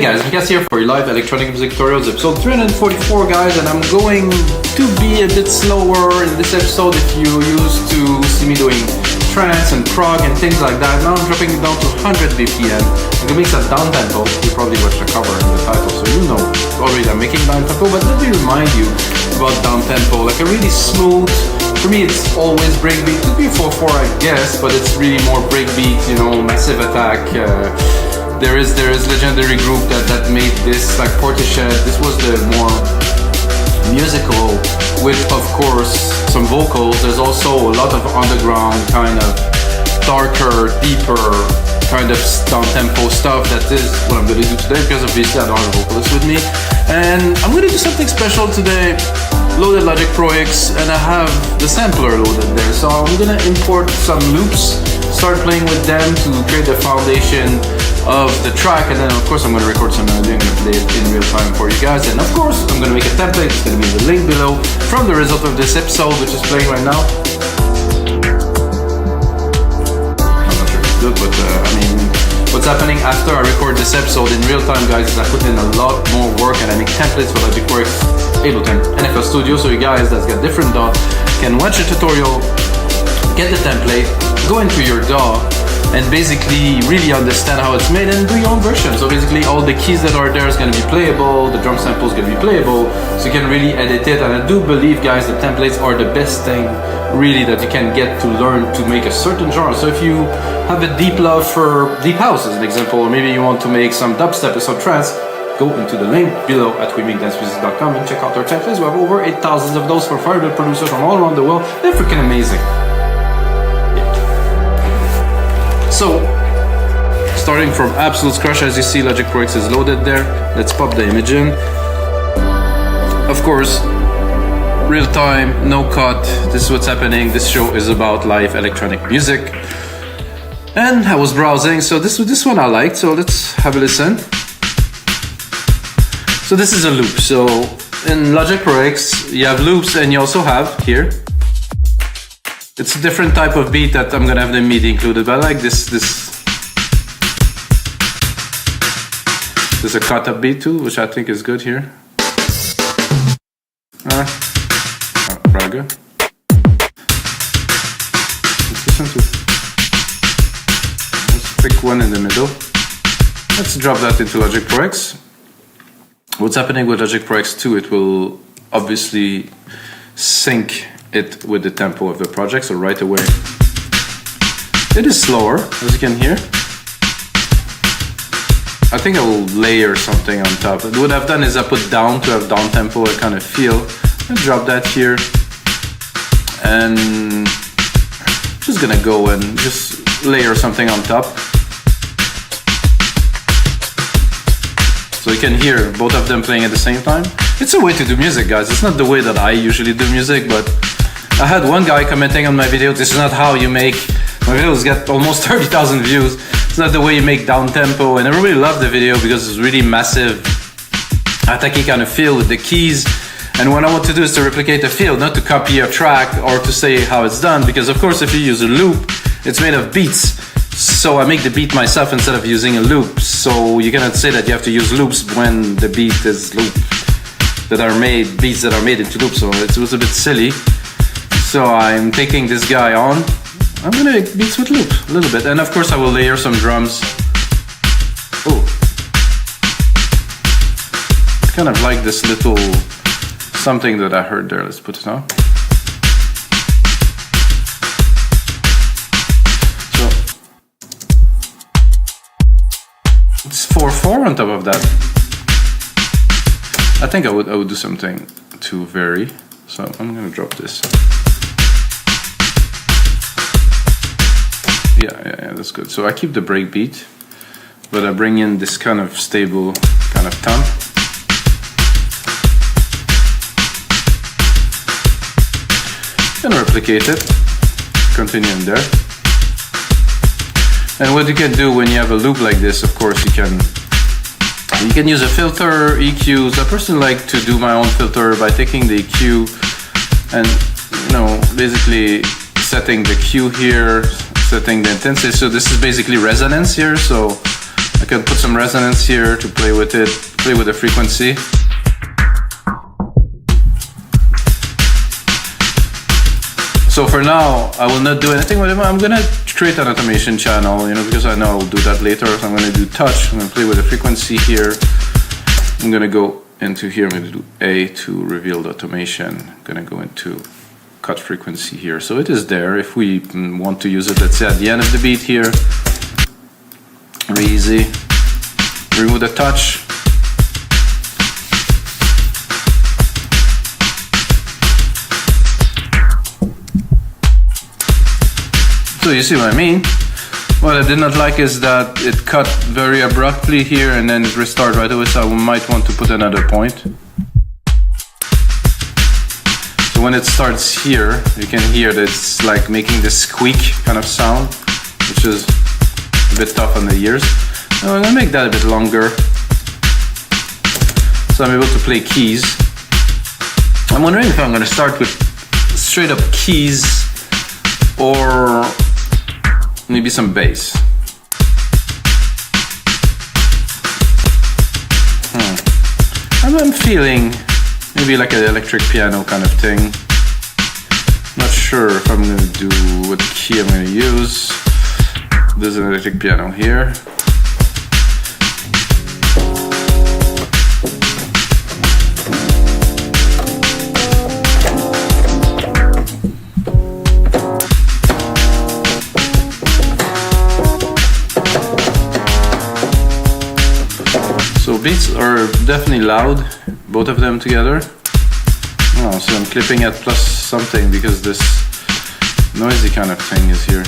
Hey guys, Lucas here for your live electronic music tutorials episode 344 guys, and I'm going to be a bit slower in this episode. If you used to see me doing trance and prog and things like that, now I'm dropping it down to 100 BPM. I'm gonna make some downtempo. You probably watched the cover and the title, so you know already I'm making downtempo, but let me remind you about downtempo, like a really smooth, for me it's always breakbeat, could be 4/4 I guess, but it's really more breakbeat, you know, MassiveAttack. There is legendary group that made this, like Portishead. This was the more musical with, of course, some vocals. There's also a lot of underground kind of darker, deeper kind of down-tempo stuff. That is what I'm going to do today, because obviously I don't have a vocalist with me. And I'm going to do something special today. Loaded LogicProX, and I have the sampler loaded there. So I'm going to import some loops, start playing with them to create the foundation of the track, and then of course I'm going to record some melody. I'm going to play it in real time for you guys, and of course I'm going to make a template. It's going to be in the link below from the result of this episode, which is playing right now. I'm not sure if it's good, but I mean, what's happening after I record this episode in real time, guys, is I put in a lot more work and I make templates for LogicProX, Ableton, and FLStudio, so you guys that got different DAW can watch a tutorial, get the template, go into your DAW, and basically really understand how it's made and do your own version. So basically all the keys that are there is going to be playable, the drum sample is going to be playable, so you can really edit it. And I do believe, guys, the templates are the best thing really that you can get to learn to make a certain genre. So if you have a deep love for deep house as an example, or maybe you want to make some dubstep or some trance, go into the link below at WeMakeDanceMusic.com and check out our templates. We have over 8,000 of those for firebird producers from all around the world. They're freaking amazing. So, starting from absolute scratch, as you see, LogicProX is loaded there. Let's pop the image in. Of course, real time, no cut. This is what's happening. This show is about live electronic music. And I was browsing, so this one I liked, so let's have a listen. So this is a loop. So in LogicProX, you have loops, and you also have here. It's a different type of beat that I'm gonna have the MIDI included, but I like this. There's a cut up beat too, which I think is good here. Raga. Let's listen to. Let's pick one in the middle. Let's drop that into LogicProX. What's happening with LogicProX 2? It will obviously sync it with the tempo of the project, so right away it is slower, as you can hear. I think I will layer something on top. What I've done is I put down to have down tempo, a kind of feel, and drop that here, and just gonna go and just layer something on top, so you can hear both of them playing at the same time. It's a way to do music, guys. It's not the way that I usually do music, but I had one guy commenting on my video, this is not how you make, my videos get almost 30,000 views, it's not the way you make down tempo, and I really loved the video because it's really massive, attacky kind of feel with the keys, and what I want to do is to replicate the feel, not to copy a track or to say how it's done, because of course if you use a loop, it's made of beats, so I make the beat myself instead of using a loop, so you cannot say that you have to use loops when the beat is loop, beats that are made into loops, so it was a bit silly. So I'm taking this guy on. I'm gonna make beats with loop a little bit, and of course I will layer some drums. Oh, kind of like this little something that I heard there. Let's put it on. So it's 4/4 on top of that. I think I would do something to vary. So I'm gonna drop this. Yeah, that's good. So I keep the breakbeat, but I bring in this kind of stable kind of thump. And replicate it. Continue in there. And what you can do when you have a loop like this, of course, you can use a filter, EQs. I personally like to do my own filter by taking the EQ and, you know, basically setting the Q here, setting the intensity. So this is basically resonance here. So I can put some resonance here to play with it, play with the frequency. So for now, I will not do anything with it. I'm gonna create an automation channel, you know, because I know I will do that later. So I'm gonna do touch, I'm gonna play with the frequency here. I'm gonna go into here, I'm gonna do A to reveal the automation. I'm gonna go into cut frequency here. So it is there. If we want to use it, let's say at the end of the beat here, very easy. Remove the touch. So you see what I mean? What I did not like is that it cut very abruptly here and then it restarted right away, so I might want to put another point. So when it starts here, you can hear that it's like making this squeak kind of sound, which is a bit tough on the ears. I'm gonna make that a bit longer, so I'm able to play keys. I'm wondering if I'm gonna start with straight up keys or maybe some bass. I'm feeling maybe like an electric piano kind of thing. Not sure if I'm gonna do what key I'm gonna use. There's an electric piano here. Beats are definitely loud, both of them together. Oh, so I'm clipping at plus something because this noisy kind of thing is here.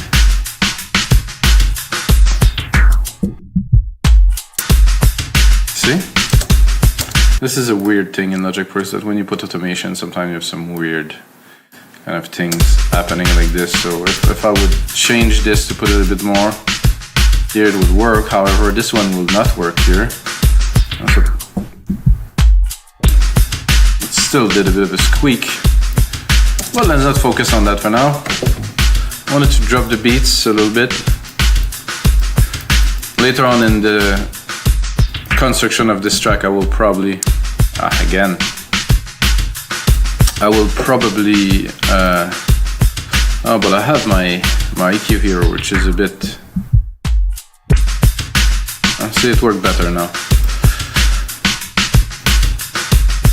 See? This is a weird thing in LogicProX, that when you put automation, sometimes you have some weird kind of things happening like this. So if I would change this to put it a bit more here, it would work. However, this one will not work here. It still did a bit of a squeak. Well, let's not focus on that for now. I wanted to drop the beats a little bit. Later on in the construction of this track, I will probably, again, I will probably, oh, but I have my EQ here, which is a bit, I see it worked better now.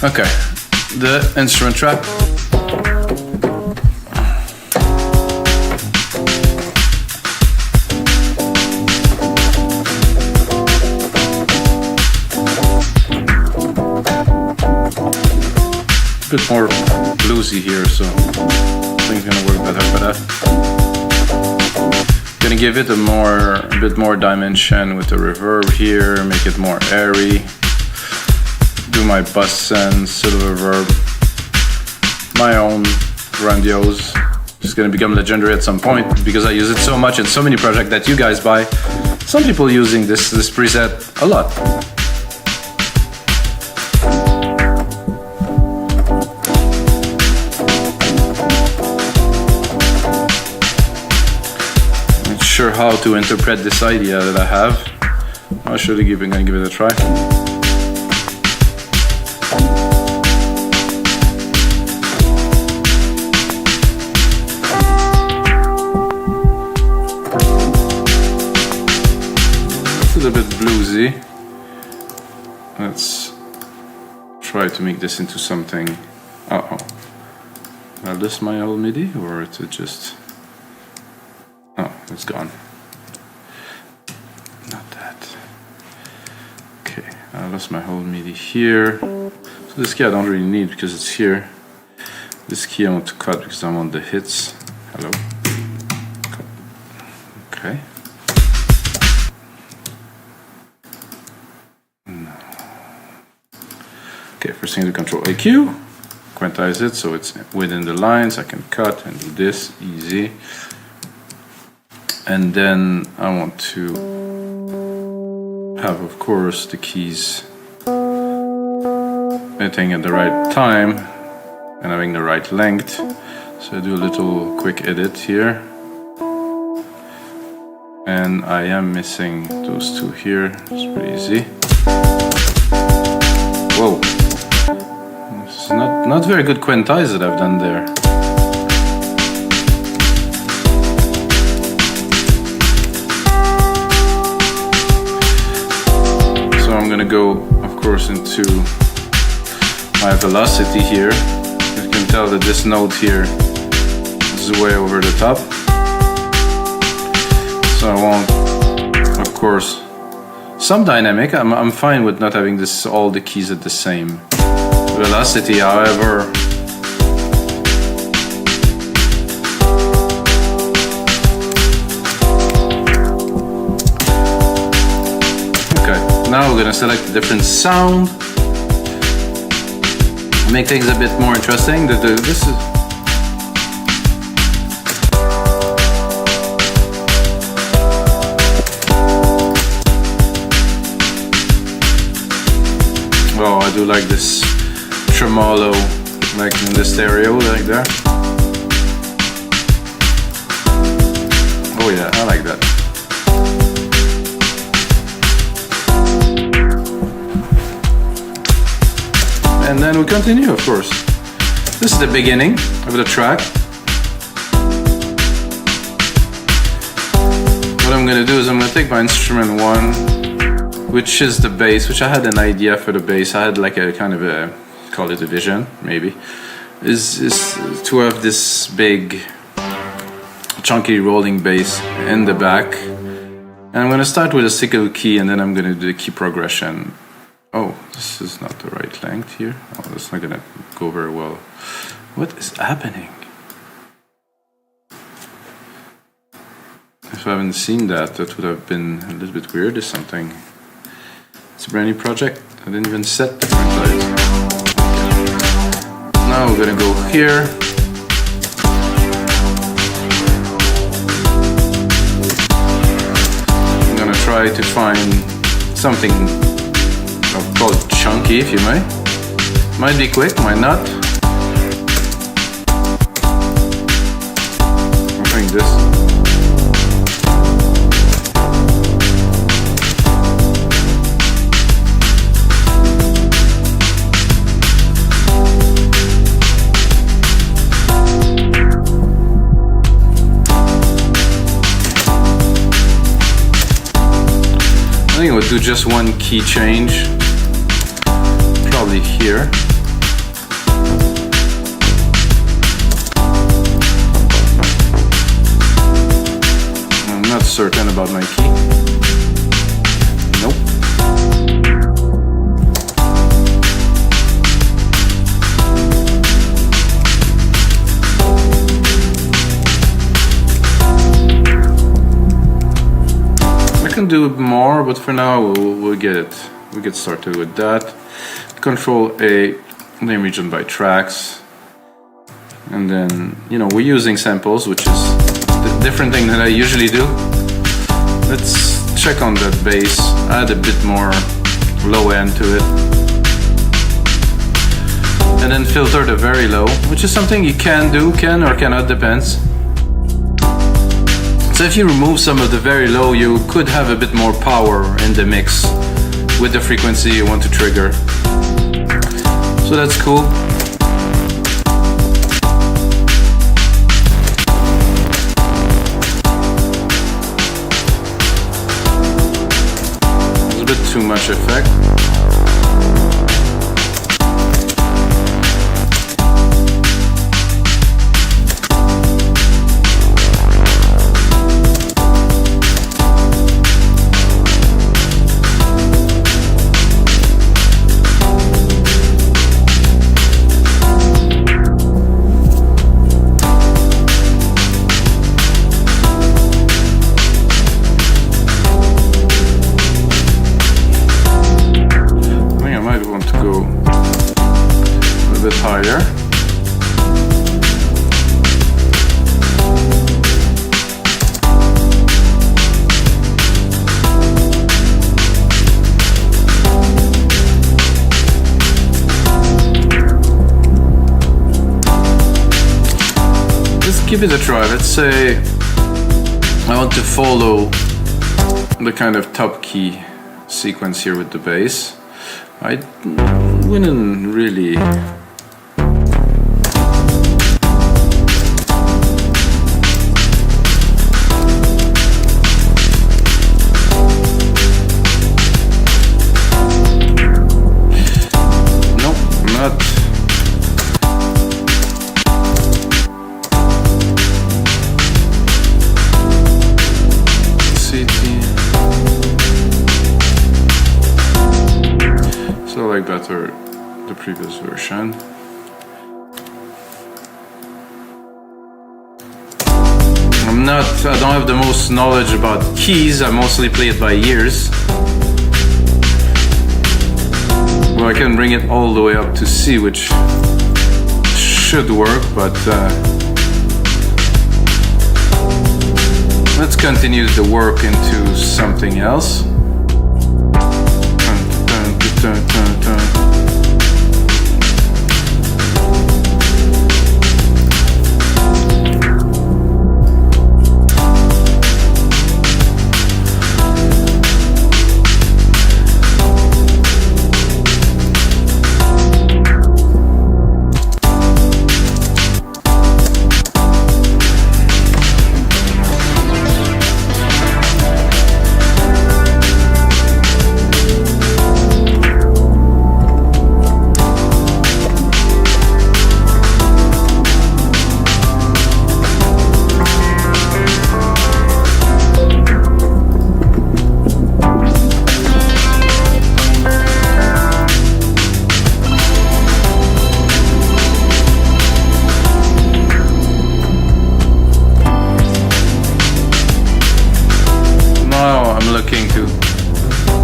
Okay, the instrument track. A bit more bluesy here, so I think it's gonna work better. But gonna give it a bit more dimension with the reverb here, make it more airy. Do my bus and silver reverb, my own grandiose. It's gonna become legendary at some point because I use it so much in so many projects that you guys buy. Some people using this preset a lot. Not sure how to interpret this idea that I have. I should have gonna give it a try. A bit bluesy. Let's try to make this into something. Uh-oh. Are this my old MIDI or is it just... Oh, it's gone. Not that. Okay, I lost my whole MIDI here. So this key I don't really need because it's here. This key I want to cut because I want the hits. Hello. Cut. Okay. Okay, first thing to Control AQ, quantize it so it's within the lines. I can cut and do this easy. And then I want to have, of course, the keys hitting at the right time and having the right length. So I do a little quick edit here. and I am missing those two here. It's pretty easy. Whoa. It's not very good quantize that I've done there. So I'm gonna go, of course, into my velocity here. You can tell that this note here is way over the top. So I want, of course, some dynamic. I'm fine with not having this all the keys at the same velocity, however. Okay, now we're gonna select a different sound. Make things a bit more interesting. This is. Oh, I do like this tremolo, like in the stereo, like that. Oh yeah, I like that. And then we continue, of course. This is the beginning of the track. What I'm gonna do is I'm gonna take my instrument 1, which is the bass, which I had an idea for the bass. I had like a kind of a, call it a vision, maybe, is to have this big, chunky rolling bass in the back. And I'm gonna start with a single key, and then I'm gonna do the key progression. Oh, this is not the right length here. Oh, that's not gonna go very well. What is happening? If I haven't seen that, that would have been a little bit weird or something. It's a brand new project. I didn't even set the quantize. Okay. Now we're gonna go here. I'm gonna try to find something I'll call it chunky, if you may. Might be quick, might not. I think this. I think we'll do just one key change, probably here. I'm not certain about my key. Nope. Can do more, but for now we'll get it. We'll get started with that. Control A, name region by tracks, and then we're using samples, which is the different thing that I usually do. Let's check on that bass, add a bit more low end to it, and then filter the very low, which is something you can do, can or cannot, depends. So if you remove some of the very low, you could have a bit more power in the mix with the frequency you want to trigger. So that's cool. There's a bit too much effect. Higher. Let's give it a try. Let's say I want to follow the kind of top key sequence here with the bass. I wouldn't really better the previous version. I don't have the most knowledge about keys. I mostly play it by ears. Well, I can bring it all the way up to C, which should work, but let's continue the work into something else.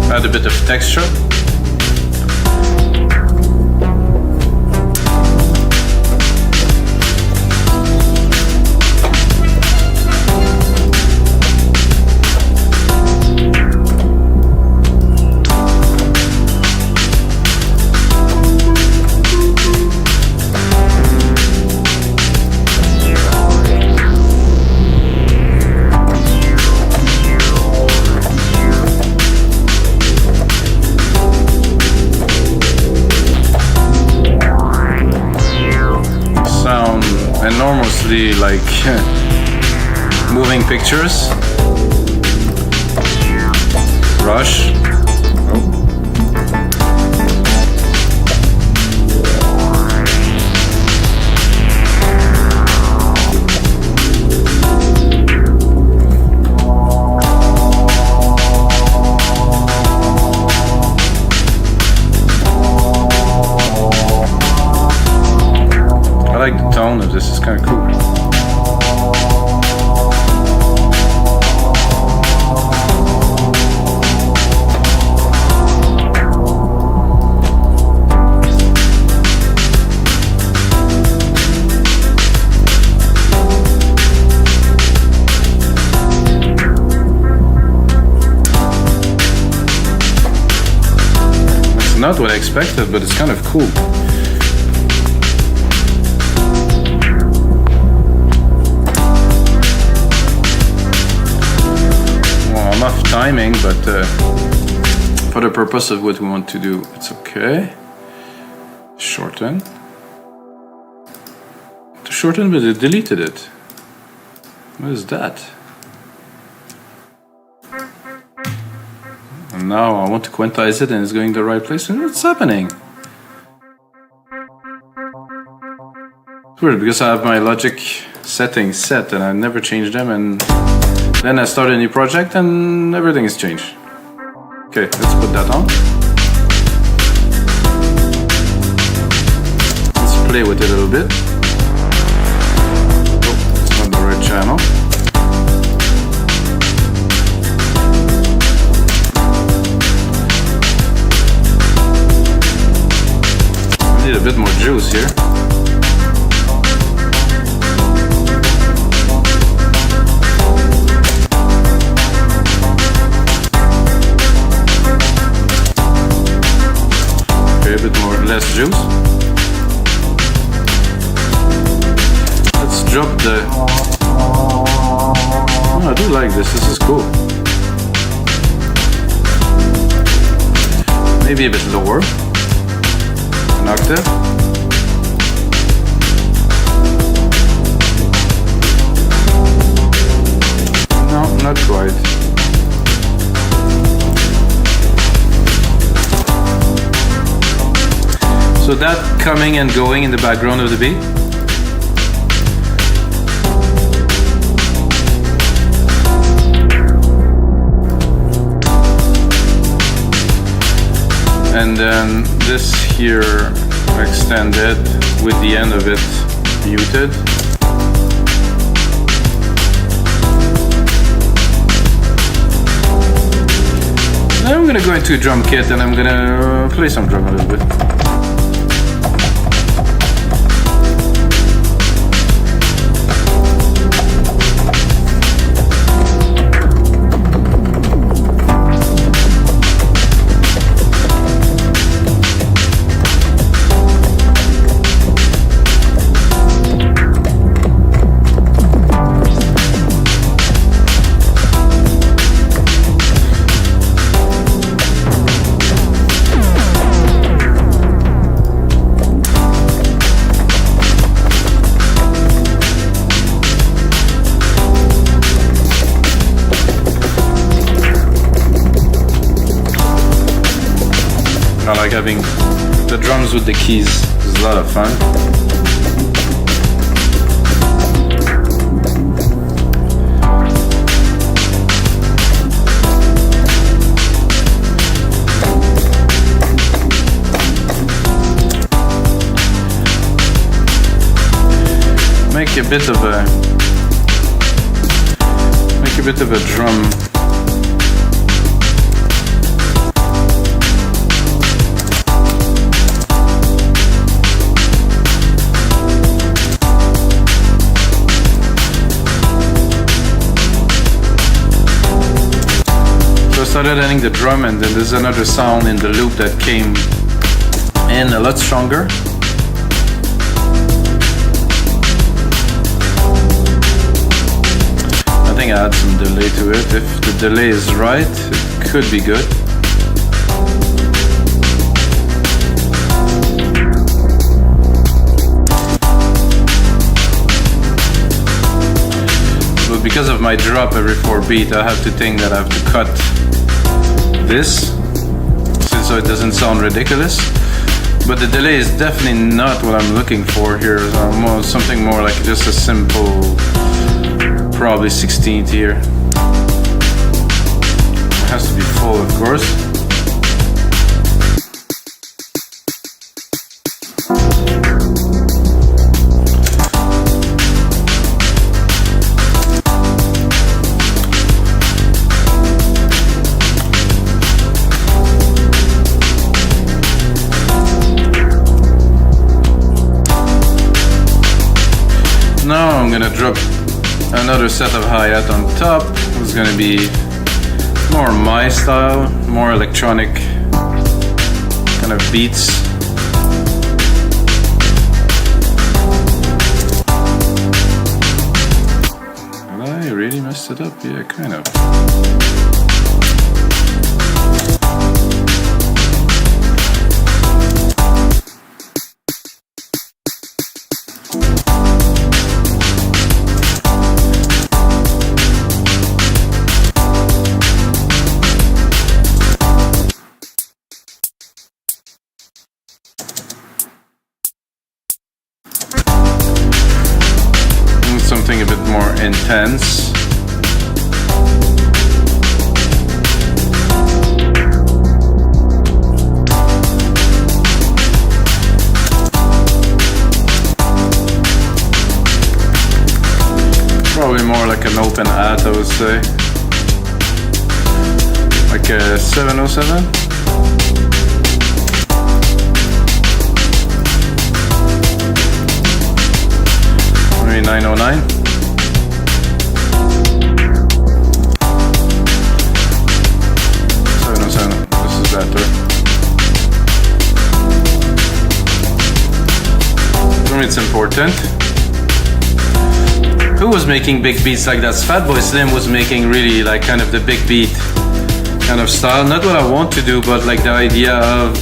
Add a bit of texture. Enormously like moving pictures. Rush. I like the tone of this, it's kind of cool. It's not what I expected, but it's kind of cool. Enough timing, but for the purpose of what we want to do, it's okay. Shorten. To shorten, but it deleted it. What is that? And now I want to quantize it and it's going the right place. And what's happening? It's weird because I have my Logic settings set and I've never changed them, and then I start a new project and everything has changed. Okay, let's put that on. Let's play with it a little bit. Oh, it's not the right channel. I need a bit more juice here. A bit more, less juice. Let's drop the... Oh, I do like this, this is cool. maybe a bit lower, an octave. No, not quite. So that coming and going in the background of the beat. And then this here extended with the end of it muted. Then I'm gonna go into a drum kit and I'm gonna play some drum a little bit. I like having the drums with the keys, it's a lot of fun. Make a bit of a drum. Started adding the drum, and then there's another sound in the loop that came in a lot stronger. I think I add some delay to it. If the delay is right, it could be good. But because of my drop every 4 beats, I have to think that I have to cut this, so it doesn't sound ridiculous. But the delay is definitely not what I'm looking for here. Something more like just a simple, probably 16th here. It has to be full, of course. Now I'm gonna drop another set of hi-hat on top. It's gonna be more my style, more electronic kind of beats. Have I really messed it up? Yeah, kind of. Something a bit more intense. Probably more like an open hat, I would say. Like a 707. Maybe 909. This is better. For me it's important. Who was making big beats like that? Fatboy Slim was making really like kind of the big beat kind of style. Not what I want to do, but like the idea of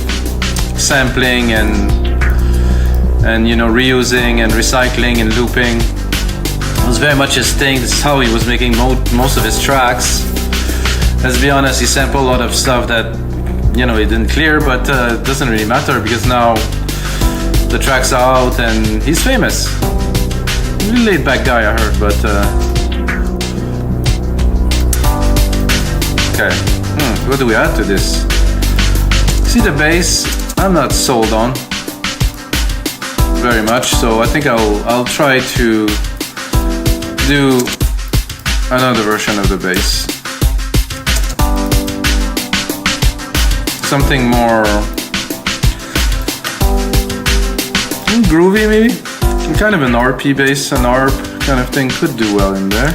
sampling and you know, reusing and recycling and looping. It was very much his thing. This is how he was making most of his tracks. Let's be honest, he sampled a lot of stuff that, you know, he didn't clear, but it doesn't really matter because now the track's out and he's famous. Really laid back guy, I heard, but okay. What do we add to this? See, the bass, I'm not sold on very much, so I think I'll try to do another version of the bass. Something more groovy, maybe. Kind of an RP bass, an ARP kind of thing could do well in there.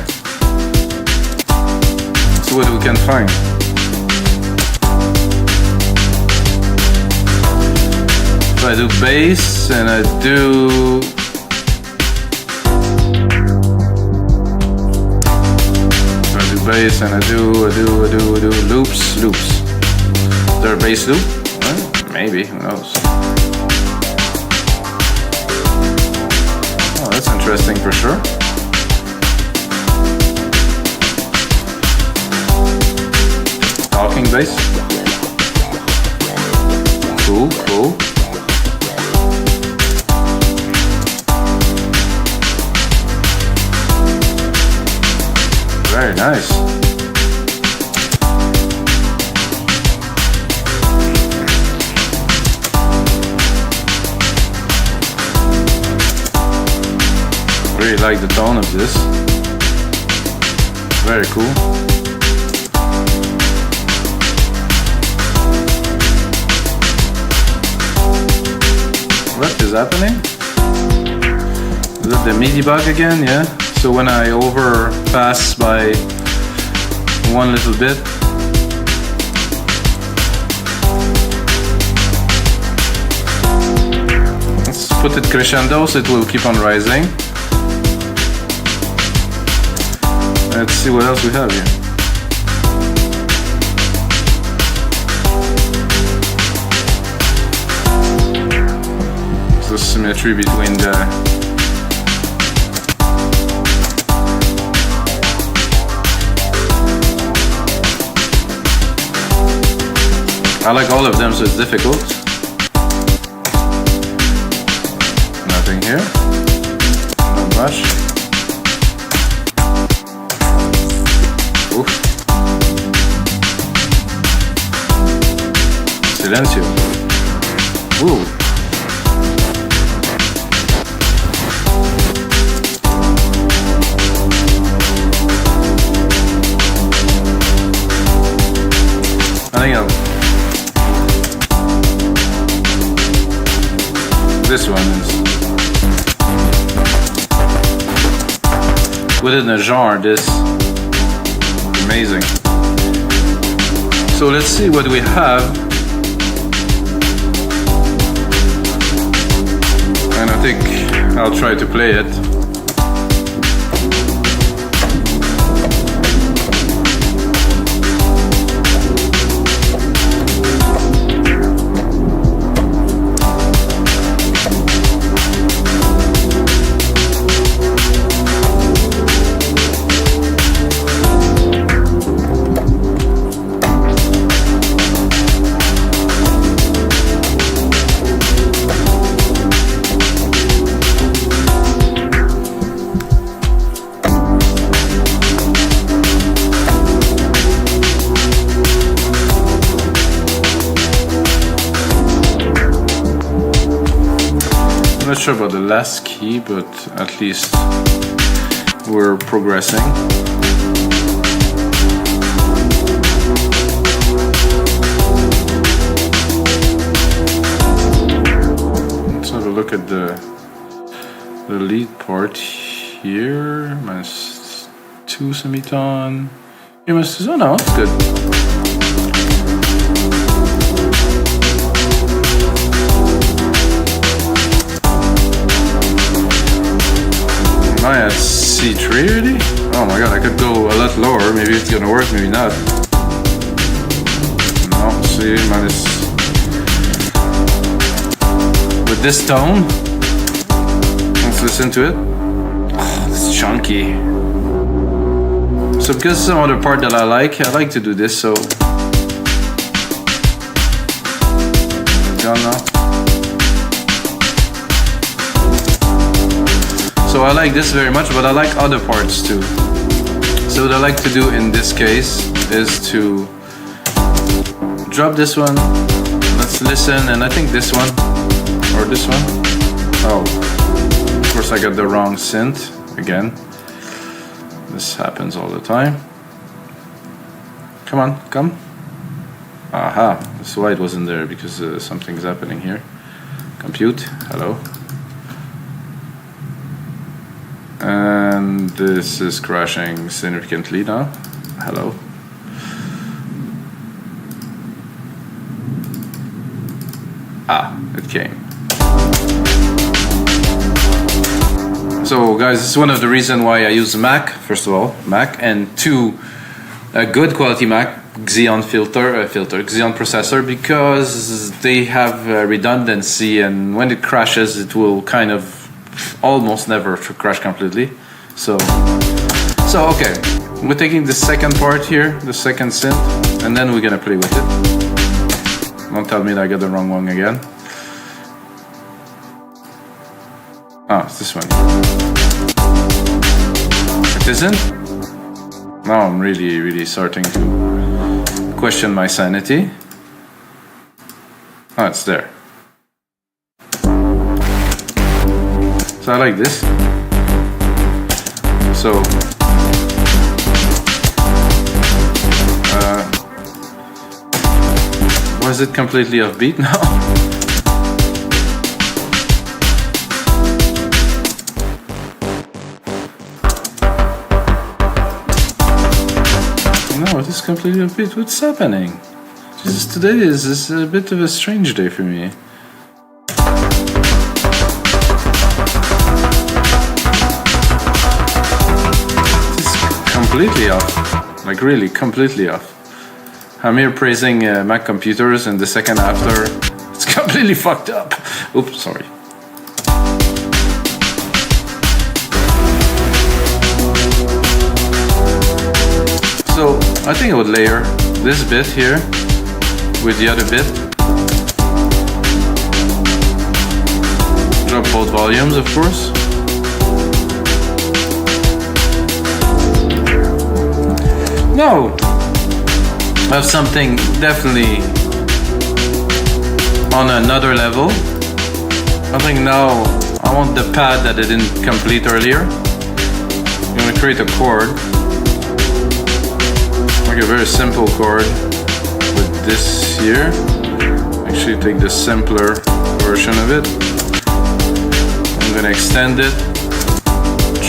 So what we can find. So I do bass and I do bass and I do loops. Is there a bass loop? Well, maybe, who knows? Oh, that's interesting for sure. Talking bass. Cool. Very nice. Really like the tone of this. Very cool. What is happening? Is it the MIDI bug again? Yeah. So when I overpass by one little bit, let's put it crescendo so it will keep on rising. Let's see what else we have here. So symmetry between the I like all of them, so it's difficult. Nothing here. Not much. Oof. Silencio. Ooh. I think this one is within a genre. This amazing. So let's see what we have, and I think I'll try to play it. I'm not sure about the last key, but at least we're progressing. Let's have a look at the lead part here. -2 semitone. Oh no, it's good. Am I at C3 already? Oh my god, I could go a lot lower. Maybe it's gonna work, maybe not. See, minus with this tone. Let's listen to it. Oh, it's chunky. So because some other part that I like to do this. So gone now. So I like this very much, but I like other parts too. So what I like to do in this case is to drop this one. Let's listen, and I think this one or this one. Oh, of course I got the wrong synth again. This happens all the time. Come on, come. Aha, that's why it wasn't there, because something's happening here. Compute, hello. And this is crashing significantly now. Hello. Ah, it came. So guys, this is one of the reasons why I use Mac, first of all, Mac, and two, a good quality Mac, Xeon Xeon processor, because they have redundancy, and when it crashes, it will kind of almost never crash completely. So okay, we're taking the second part here, the second synth, and then we're gonna play with it. Don't tell me that I got the wrong one again. Ah, it's this one. It isn't? Now I'm really starting to question my sanity. Oh, it's there. So I like this. So was it completely offbeat now? No, it is completely offbeat. What's happening? Jesus, today is a bit of a strange day for me. Completely off, like really completely off. I'm here praising Mac computers, and the second after, it's completely fucked up. Oops, sorry. So I think I would layer this bit here with the other bit. Drop both volumes, of course. No, I have something definitely on another level. I think now I want the pad that I didn't complete earlier. I'm gonna create a chord, like a very simple chord with this here. Actually take the simpler version of it. I'm gonna extend it,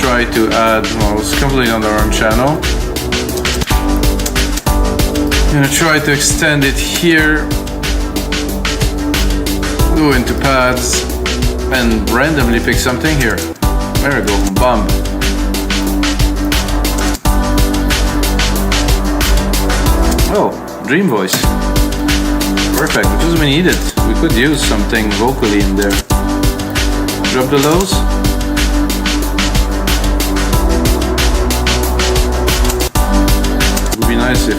try to add, well, it's completely on their own channel. I'm gonna try to extend it here, go into pads, and randomly pick something here. There we go, bump. Oh, Dream voice. Perfect, because we need it. We could use something vocally in there. Drop the lows. It would be nice if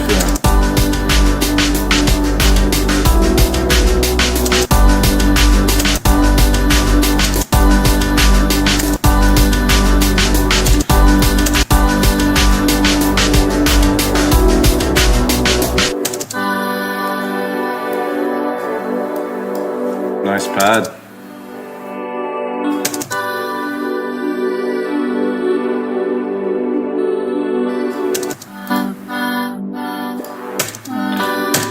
nice pad.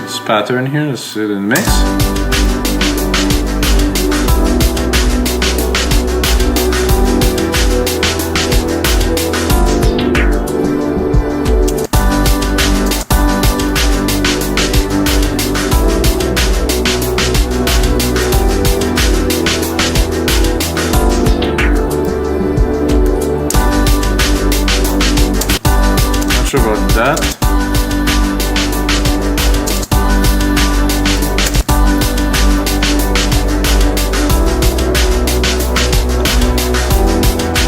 This pattern here, let's see it in the mix. About that.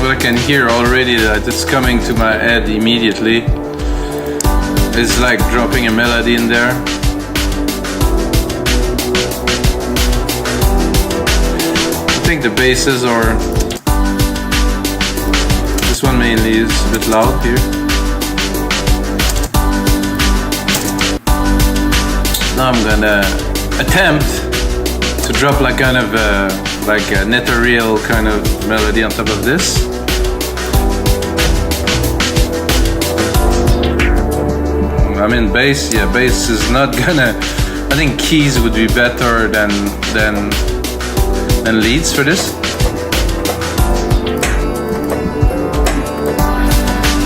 what I can hear already that it's coming to my head immediately. It's like dropping a melody in there. I think the basses are... This one mainly is a bit loud here. Now I'm gonna attempt to drop like kind of like an ethereal kind of melody on top of this. I mean bass, yeah, bass is not gonna... I think keys would be better than leads for this.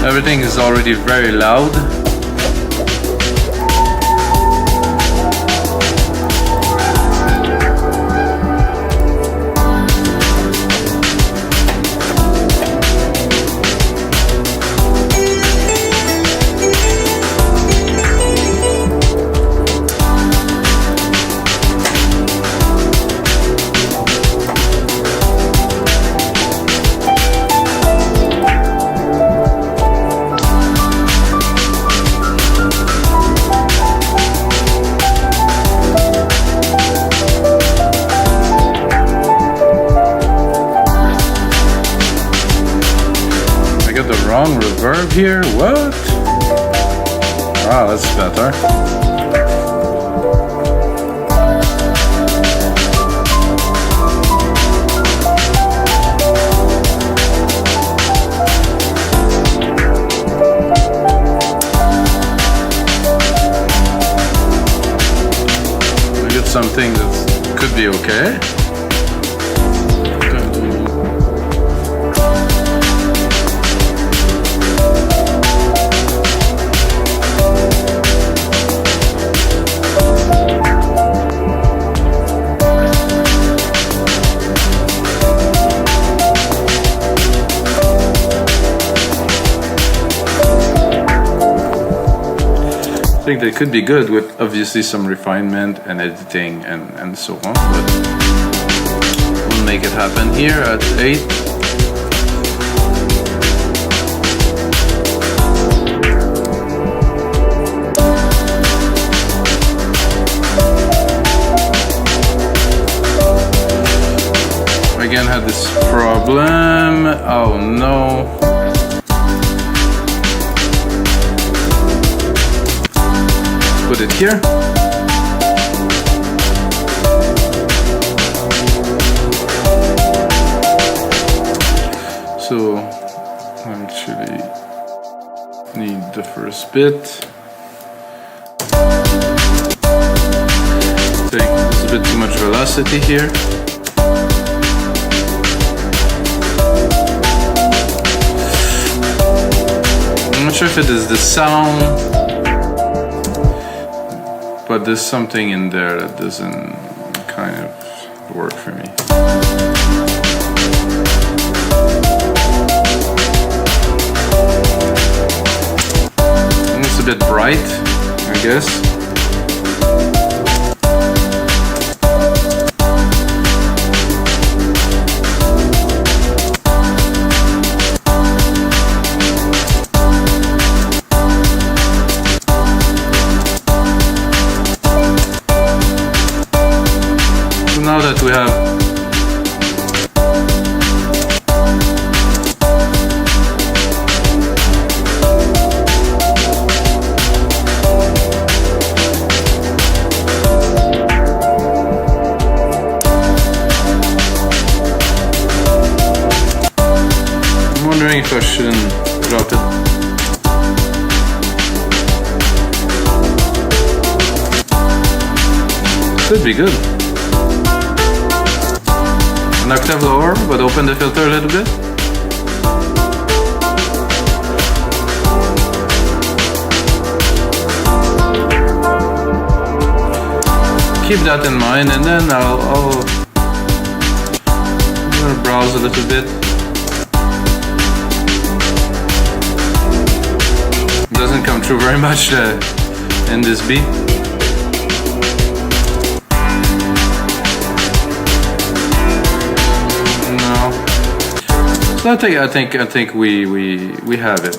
Everything is already very loud. Reverb here, what? Wow, that's better. We get something that could be okay. I think they could be good with obviously some refinement and editing and so on, but we'll make it happen here at 8. Again, had this problem. Oh no. Put it here. So I actually need the first bit. There's a bit too much velocity here. I'm not sure if it is the sound, but there's something in there that doesn't kind of work for me. And it's a bit bright, I guess. Now that we have I'm wondering if I shouldn't drop it. Could be good. An octave lower, but open the filter a little bit. Keep that in mind, and then I'm gonna browse a little bit. It doesn't come through very much in this beat. So I think we have it.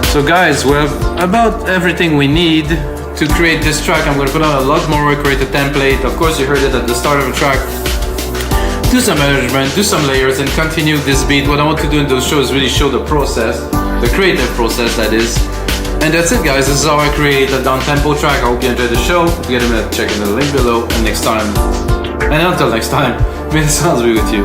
So guys, we have about everything we need to create this track. I'm going to put on a lot more, create a template. Of course, you heard it at the start of the track. Do some arrangement, do some layers, and continue this beat. What I want to do in those shows is really show the process, the creative process that is. And that's it, guys. This is how I create a downtempo track. I hope you enjoyed the show. If you get a minute, check in the link below. And next time, and until next time, may the sounds be with you.